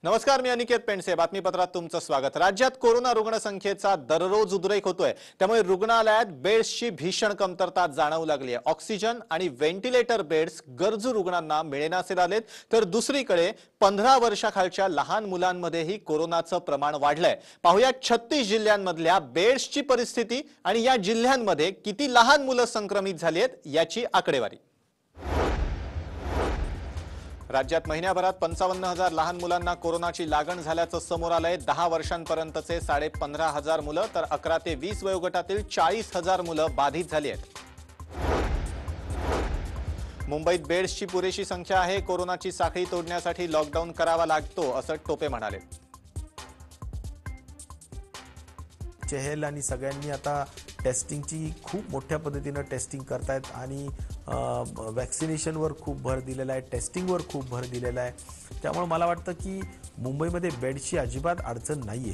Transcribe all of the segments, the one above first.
नमस्कार, मी अनिकेत पेंडसे. बातमीपत्रात तुमचं स्वागत. राज्यात कोरोना रुग्णसंख्येचा दररोज उद्रेक होतोय, त्यामुळे रुग्णालयात बेड्सची भीषण कमतरता जाणवू लागली आहे. ऑक्सिजन आणि व्हेंटिलेटर बेड्स गरजू रुग्णांना मिळेनासे झालेत, तर दुसरीकडे 15 वर्षाखालच्या लहान मुलांमध्येही कोरोनाचं प्रमाण वाढलंय. पाहूया 36 जिल्ह्यांमधल्या बेड्सची परिस्थिती आणि या जिल्ह्यांमध्ये किती लहान मुलं संक्रमित झाली आहेत याची आकडेवारी. राज्यात महिन्याभरात 55,000 लहान मुलांना कोरोनाची लागण झाल्याचं समोर आलंय. 10 वर्षांपर्यंतचे 15,500 मुलं तर 11 ते 20 वयोगटातील 40,000 मुलं बाधित झाली आहेत. मुंबईत बेड्सची पुरेशी संख्या आहे. कोरोनाची साखळी तोडण्यासाठी लॉकडाऊन करावा लागतो असं टोपे म्हणाले. चहल आणि सगळ्यांनी आता टेस्टिंगची खूप मोठ्या पद्धतीने टेस्टिंग करतायत आणि वॅक्सिनेशनवर खूप भर दिलेला आहे, टेस्टिंगवर खूप भर दिलेला आहे. त्यामुळे मला वाटतं की मुंबईमध्ये बेडची अजिबात अडचण नाहीये.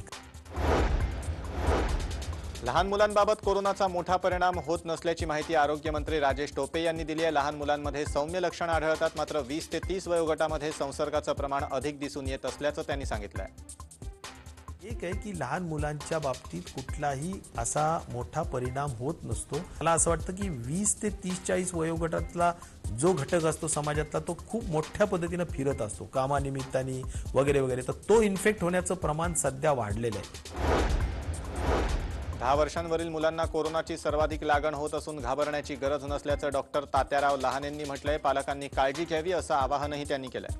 लहान मुलांबाबत कोरोनाचा मोठा परिणाम होत नसल्याची माहिती आरोग्यमंत्री राजेश टोपे यांनी दिली आहे. लहान मुलांमध्ये सौम्य लक्षणं आढळतात, मात्र 20 ते 30 वयोगटामध्ये संसर्गाचं प्रमाण अधिक दिसून येत असल्याचं त्यांनी सांगितलं आहे. एक आहे की लहान मुलांच्या बाबतीत कुठलाही असा मोठा परिणाम होत नसतो. मला असं वाटतं की 20 ते 30-40 वयोगटातला जो घटक असतो समाजातला तो खूप मोठ्या पद्धतीने फिरत असतो कामानिमित्ताने वगैरे वगैरे, तर तो इन्फेक्ट होण्याचं प्रमाण सध्या वाढलेलं आहे. 10 वर्षांवरील मुलांना कोरोनाची सर्वाधिक लागण होत असून घाबरण्याची गरज नसल्याचं डॉक्टर तात्याराव लहान यांनी म्हटलंय. पालकांनी काळजी घ्यावी असं आवाहनही त्यांनी केलंय.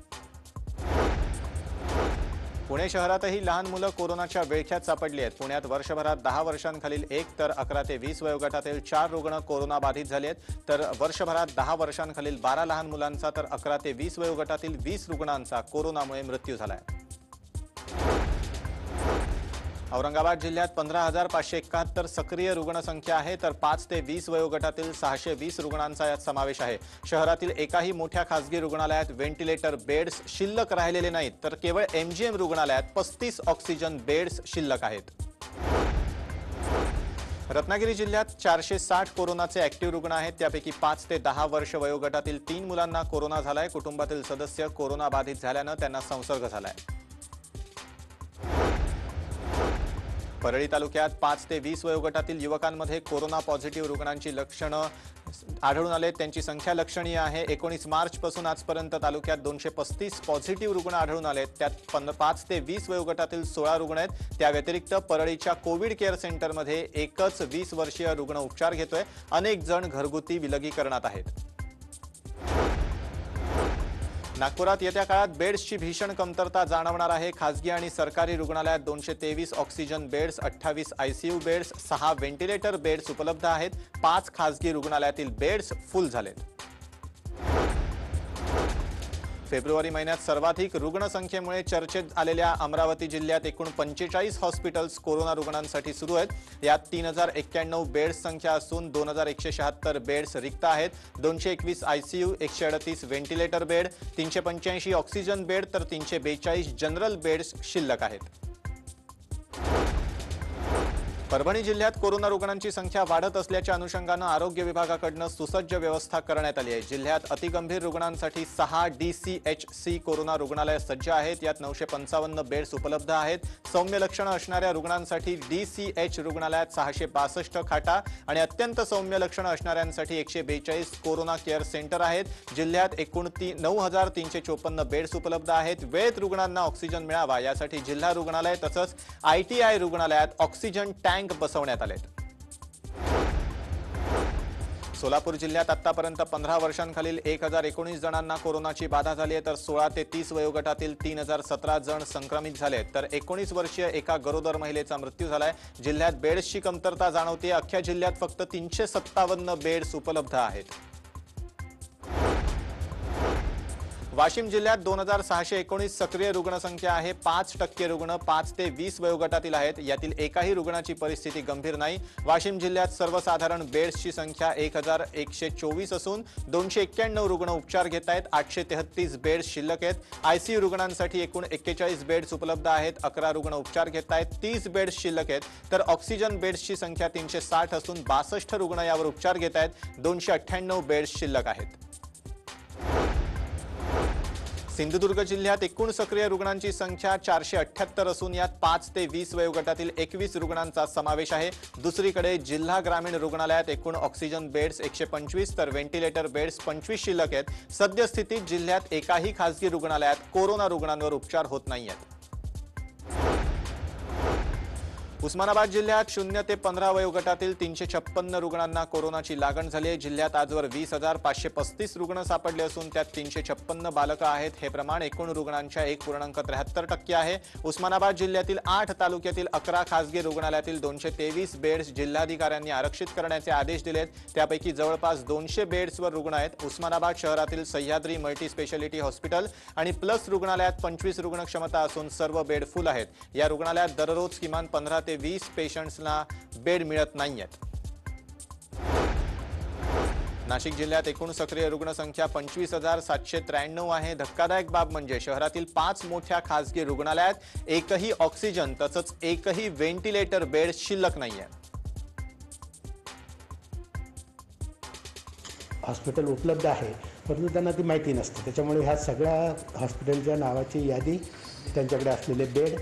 पुणे शहरातही लहान मुलं कोरोनाच्या विळख्यात सापडली आहेत. पुण्यात वर्षभरात 10 वर्षांखालील 1 तर 11 ते 20 वयोगटातील 4 रुग्ण कोरोना बाधित झाले आहेत, तर वर्षभरात 10 वर्षांखालील 12 लहान मुलांचा तर 11 ते 20 वयोगटातील 20 रुग्णांचा कोरोनामुळे मृत्यू झालाय. औरंगाबाद जिल्ह्यात 15,571 सक्रिय रुग्णसंख्या आहे, तर 5 ते 20 वयोगटातील 620 रुग्णांचा यात समावेश आहे. शहरातील एकाही मोठ्या खासगी रुग्णालयात व्हेंटिलेटर बेड्स शिल्लक राहिलेले नाहीत, तर केवळ MGM रुग्णालयात 35 ऑक्सिजन बेड्स शिल्लक आहेत. रत्नागिरी जिल्ह्यात 460 कोरोनाचे ऍक्टिव्ह रुग्ण आहेत, त्यापैकी 5 ते 10 वर्ष वयोगटातील 3 मुलांना कोरोना झालाय. कुटुंबातील सदस्य कोरोना बाधित झाल्यानं त्यांना संसर्ग झालाय. परळी तालुक्यात 5 ते 20 वयोगटातील युवकांमध्ये कोरोना पॉझिटिव्ह रुग्णांची लक्षणं आढळून आले. त्यांची संख्या लक्षणीय आहे. 19 मार्चपासून आजपर्यंत तालुक्यात 235 पॉझिटिव्ह रुग्ण आढळून आले. त्यात 5 ते 20 वयोगटातील 16 रुग्ण आहेत. त्या व्यतिरिक्त परळीच्या कोविड केअर सेंटरमध्ये एकच 20 वर्षीय रुग्ण उपचार घेतोय. अनेक जण घरगुती विलगीकरणात आहेत. नागपुरात येत्या काळात बेड्सची भीषण कमतरता जाणवणार आहे. खासगी आणि सरकारी रुग्णालयात 223 oxygen beds, 28 ICU beds, 6 ventilator beds उपलब्ध आहेत. 5 खासगी रुग्णालयातील बेड्स फुल झालेत. फेब्रुवारी महिन्यात सर्वाधिक रुग्णसंख्येमुळे चर्चेत आलेल्या अमरावती जिल्ह्यात एकूण 45 हॉस्पिटल्स कोरोना रुग्णांसाठी सुरू आहेत. यात 3091 बेड्स संख्या असून 2176 बेड्स रिक्त आहेत. 221 ICU, 138 ventilator bed, 385 oxygen bed तर 342 जनरल बेड्स शिल्लक आहेत. परभणी जिल्ह्यात कोरोना रुग्णांची संख्या वाढत असल्याच्या अनुषंगानं आरोग्य विभागाकडून सुसज्ज व्यवस्था करण्यात आली आहे. जिल्ह्यात अतिगंभीर रुग्णांसाठी 6 DCHC कोरोना रुग्णालय सज्ज आहेत. यात 955 बेड्स उपलब्ध आहेत. सौम्य लक्षणं असणाऱ्या रुग्णांसाठी DCH रुग्णालयात 662 खाटा आणि अत्यंत सौम्य लक्षणं असणाऱ्यांसाठी 142 कोरोना केअर सेंटर आहेत. जिल्ह्यात एकूण 9,354 बेड्स उपलब्ध आहेत. वेळेत रुग्णांना ऑक्सिजन मिळावा यासाठी जिल्हा रुग्णालय तसंच ITI रुग्णालयात ऑक्सिजन टँक बसवण्यात आलेत. सोलापूर जिल्ह्यात आतापर्यंत 15 वर्षांखालील 1019 जणांना कोरोनाची बाधा झाली आहे, तर 16 ते 30 वयोगटातील 3017 जण संक्रमित झालेत, तर 19 वर्षीय एका गरोदर महिलेचा मृत्यू झालाय. जिल्ह्यात बेड्सची कमतरता जाणवते. अख्ख्या जिल्ह्यात फक्त 357 बेड्स उपलब्ध आहेत. वाशिम जिल्ह्यात 2619 सक्रिय रुग्णसंख्या आहे. 5% रुग्ण 5 ते 20 वयोगटातील आहेत. यातील एकाही रुग्णाची परिस्थिती गंभीर नाही. वाशिम जिल्ह्यात सर्वसाधारण बेड्सची संख्या 1124 असून 291 रुग्ण उपचार घेत आहेत. 833 बेड्स शिल्लक आहेत. ICU रुग्णांसाठी एकूण 41 बेड्स उपलब्ध आहेत. 11 रुग्ण उपचार घेत आहेत. 30 बेड्स शिल्लक आहेत. तर ऑक्सिजन बेड्सची संख्या 360 असून 62 रुग्ण यावर उपचार घेत आहेत. 298 बेड्स शिल्लक आहेत. सिंधुदुर्ग जिल्ह्यात एकूण सक्रिय रुग्णांची संख्या 478 असून यात 5 ते 20 वयोगटातील 21 रुग्णांचा समावेश आहे। दुसरीकडे जिल्हा ग्रामीण रुग्णालयात एकूण ऑक्सिजन बेड्स 125 तर व्हेंटिलेटर बेड्स 25 शिल्लक आहेत। सद्यस्थितीत जिल्ह्यात एकाही खासगी रुग्णालयात कोरोना रुग्णांवर उपचार होत नाहीयेत। उस्मानाबाद जिल्ह्यात 0 ते 15 वयोगटातील 356 रुग्णांना कोरोनाची लागण झाली आहे। जिल्ह्यात आजवर 20,535 रुग्ण सापडले असून त्यात 356 बालकं आहेत। हे प्रमाण एकूण रुग्णांच्या 1.73% आहे। उस्मानाबाद जिल्ह्यातील 8 तालुक्यातील 11 खासगी रुग्णालयातील 223 बेड्स जिल्हाधिकाऱ्यांनी आरक्षित करण्याचे आदेश दिलेत। त्यापैकी जवळपास 200 बेड्सवर रुग्ण आहेत। उस्मानाबाद शहरातील सह्याद्री मल्टी स्पेशालिटी हॉस्पिटल आणि प्लस रुग्णालयात 25 रुग्ण क्षमता असून सर्व बेड फुल आहेत। या रुग्णालयात दररोज किमान 15 ते 20 पेशंट्सना बेड मिळत नाहीयेत। नाशिक जिल्ह्यात एकूण सक्रिय रुग्णसंख्या 25,793 आहे। धक्कादायक बाब म्हणजे शहरातील 5 मोठ्या खासगी रुग्णालयात एकही ऑक्सिजन तसंच एकही व्हेंटिलेटर बेड शिल्लक नाहीये। हॉस्पिटल उपलब्ध आहे परंतु त्यांना ती माहिती नसते। त्याच्यामुळे ह्या सगळ्या हॉस्पिटलच्या नावाची यादी, त्यांच्याकडे असलेले बेड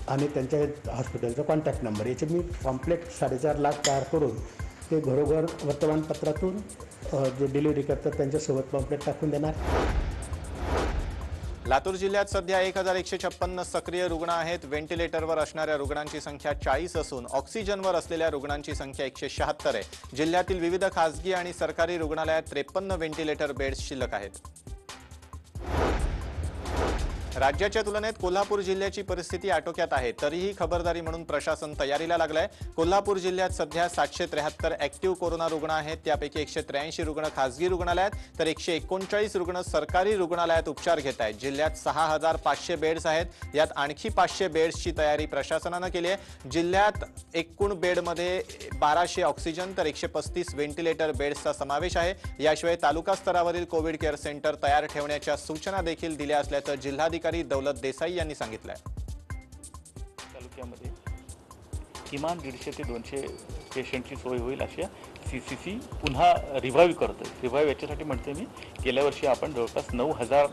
आणि त्यांच्या हॉस्पिटलचा कॉन्टॅक्ट नंबर याचे मी पॉम्पलेट 4.5 लाख तयार करून ते घरोघर वर्तमानपत्रातून जे डिलिव्हरी करतात त्यांच्यासोबत पॉम्पलेट टाकून देणार। लातूर जिल्ह्यात सध्या 1,156 सक्रिय रुग्ण आहेत। व्हेंटिलेटरवर असणाऱ्या रुग्णांची संख्या 40 असून ऑक्सिजनवर असलेल्या रुग्णांची संख्या 176 आहे। जिल्ह्यातील विविध खासगी आणि सरकारी रुग्णालयात 53 व्हेंटिलेटर बेड्स शिल्लक आहेत। राज्याच्या तुलनेत कोल्हापूर जिल्ह्याची परिस्थिती आटोक्यात आहे, तरीही खबरदारी म्हणून प्रशासन तयारीला लागलंय। कोल्हापूर जिल्ह्यात सध्या 773 ऍक्टिव्ह कोरोना रुग्ण आहेत। त्यापैकी 183 रुग्ण खासगी रुग्णालयात तर 139 रुग्ण सरकारी रुग्णालयात उपचार घेत आहेत। जिल्ह्यात 6,500 बेड्स आहेत। यात आणखी 500 बेड्सची तयारी प्रशासनानं केली आहे। जिल्ह्यात एकूण बेडमध्ये 1200 ऑक्सिजन तर 135 व्हेंटिलेटर बेड्सचा समावेश आहे। याशिवाय तालुका स्तरावरील कोविड केअर सेंटर तयार ठेवण्याच्या सूचना देखील दिल्या असल्याचं जिल्हाधिकारी दौलत देसाई यांनी सांगितलंय। तालुक्यामध्ये किमान 150 ते 200 पेशंटची सोय होईल अशी CCC पुन्हा रिव्हाइव्ह करतोय। रिव्हाइव्ह याच्यासाठी म्हणते मी, गेल्या वर्षी आपण जवळपास 9,000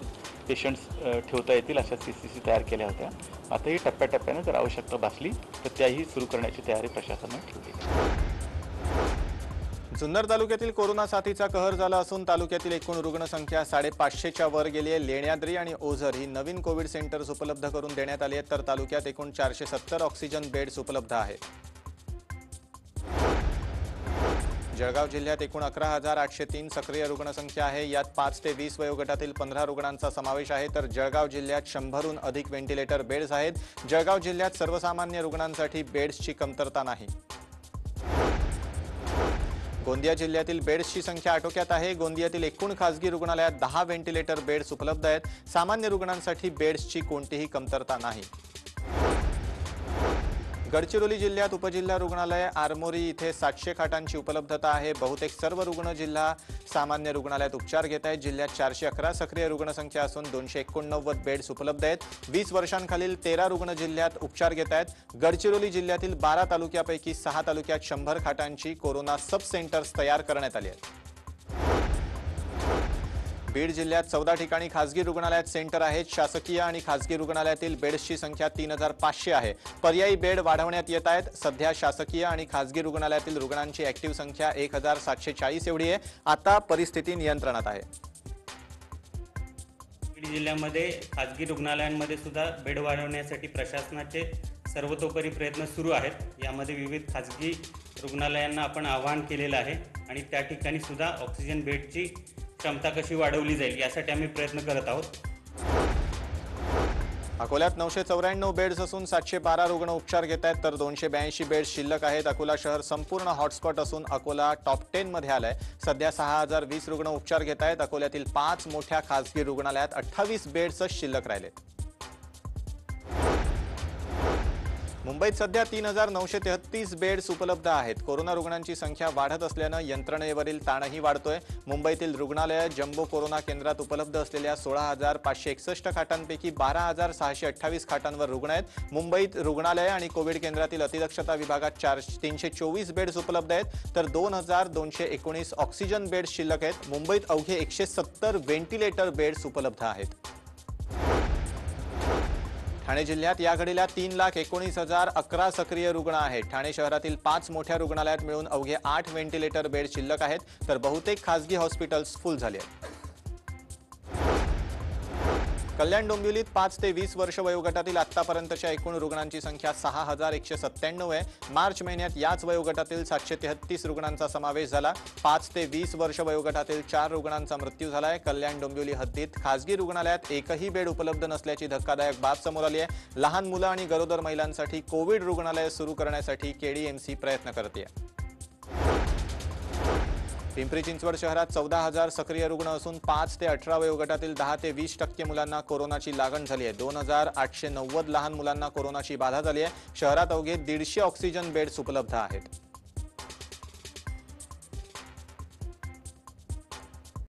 पेशंट्स ठेवता येतील अशा CCC तयार केल्या होत्या। आता ही टप्प्याटप्प्याने जर आवश्यकता भासली तर त्याही सुरू करण्याची तयारी प्रशासनाने ठेवली आहे। जुन्नर तालुक्यातील कोरोना साथीचा कहर झाला असून तालुक्यातील एकूण रुग्णसंख्या 550च्या वर गेली आहे। लेण्याद्री आणि ओझर ही नवीन कोविड सेंटर्स उपलब्ध करून देण्यात आली आहेत, तर तालुक्यात एकूण 470 ऑक्सिजन बेड्स उपलब्ध आहेत। जळगाव जिल्ह्यात एकूण 11,803 सक्रिय रुग्णसंख्या आहे। यात 5 ते 20 वयोगटातील 15 रुग्णांचा समावेश आहे, तर जळगाव जिल्ह्यात 100हून अधिक व्हेंटिलेटर बेड्स आहेत। जळगाव जिल्ह्यात सर्वसामान्य रुग्णांसाठी बेड्सची कमतरता नाही। गोंदिया जिल्ह्यातील बेड्सची संख्या आटोक्यात आहे। गोंदियातील एकूण खासगी रुग्णालयात 10 व्हेंटिलेटर बेड्स उपलब्ध आहेत। सामान्य रुग्णांसाठी बेड्सची कोणतीही कमतरता नाही। गडचिरोली जिल्ह्यात उपजिल्हा रुग्णालय आरमोरी इथे 700 खाटांची उपलब्धता आहे। बहुतेक सर्व रुग्ण जिल्हा सामान्य रुग्णालयात उपचार घेत आहेत। जिल्ह्यात 411 सक्रिय रुग्णसंख्या असून 289 बेड्स उपलब्ध आहेत। 20 वर्षांखालील 13 रुग्ण जिल्ह्यात उपचार घेत आहेत। गडचिरोली जिल्ह्यातील 12 तालुक्यापैकी 6 तालुक्यात 100 खाटांची कोरोना सब सेंटर्स तयार करण्यात आली आहेत। बीड जिल्ह्यात 14 ठिकाणी खासगी रुग्णालयात सेंटर आहेत। शासकीय आणि खासगी रुग्णालयातील बेड्सची संख्या 3,500 आहे। पर्यायी बेड वाढवण्यात येत आहेत। सध्या शासकीय आणि खासगी रुग्णालयातील रुग्णांची ऍक्टिव्ह संख्या 1,740 एवढी आहे। आता परिस्थिती नियंत्रणात आहे। बीड जिल्ह्यामध्ये खासगी रुग्णालयांमध्ये सुद्धा बेड वाढवण्यासाठी प्रशासनाचे सर्वतोपरी प्रयत्न सुरू आहेत। यामध्ये विविध खासगी रुग्णालयांना आपण आवाहन केलेलं आहे आणि त्या ठिकाणी सुद्धा ऑक्सिजन बेडची क्षमता कशी वाढवली जाईल यासाठी आम्ही प्रयत्न करत आहोत। अकोल्यात 994 बेड्स असून 712 रुग्ण उपचार घेत आहेत, तर 282 बेड्स शिल्लक आहेत। अकोला शहर संपूर्ण हॉटस्पॉट असून अकोला टॉप 10 मध्ये आलाय। सध्या 6,020 रुग्ण उपचार घेत आहेत। अकोल्यातील 5 मोठ्या खासगी रुग्णालयात 28 बेड्सच शिल्लक राहिलेत। मुंबईत सध्या 3,933 बेड्स उपलब्ध आहेत। कोरोना रुग्णांची संख्या वाढत असल्यानं यंत्रणेवरील ताणही वाढतोय। मुंबईतील रुग्णालय जम्बो कोरोना केंद्रात उपलब्ध असलेल्या 16,561 खाटांपैकी 12,628 खाटांवर रुग्ण आहेत। मुंबईत रुग्णालय आणि कोविड केंद्रातील अतिदक्षता विभागात 324 बेड्स उपलब्ध आहेत, तर 2,219 ऑक्सिजन बेड्स शिल्लक आहेत। मुंबईत अवघे 170 व्हेंटिलेटर बेड्स उपलब्ध आहेत। ठाणे जिल्ह्यात या घडीला 3,19,011 सक्रिय रुग्ण आहेत. ठाणे शहरातील 5 मोठ्या रुग्णालयात मिळून अवघे 8 व्हेंटिलेटर बेड शिल्लक आहेत, तर बहुतेक खासगी हॉस्पिटल्स फुल झाली आहेत. कल्याण डोंबिवलीत 5 ते 20 वर्ष वयोगटातील आतापर्यंतच्या एकूण रुग्णांची संख्या 6,197 आहे. मार्च महिन्यात याच वयोगटातील 733 रुग्णांचा समावेश झाला. 5 ते 20 वर्ष वयोगटातील 4 रुग्णांचा मृत्यू झालाय. कल्याण डोंबिवली हद्दीत खासगी रुग्णालयात एकही बेड उपलब्ध नसल्याची धक्कादायक बाब समोर आली आहे. लहान मुलं आणि गरोदर महिलांसाठी कोविड रुग्णालय सुरू करण्यासाठी केडीएमसी प्रयत्न करते. पिंपरी चिंचवड शहरात 14,000 सक्रिय रुग्ण असून 5 ते 18 वयोगटातील 10 ते 20% मुलांना कोरोनाची लागण झाली आहे. 2,890 लहान मुलांना कोरोनाची बाधा झाली आहे. शहरात अवघे 150 ऑक्सिजन बेड्स उपलब्ध आहेत.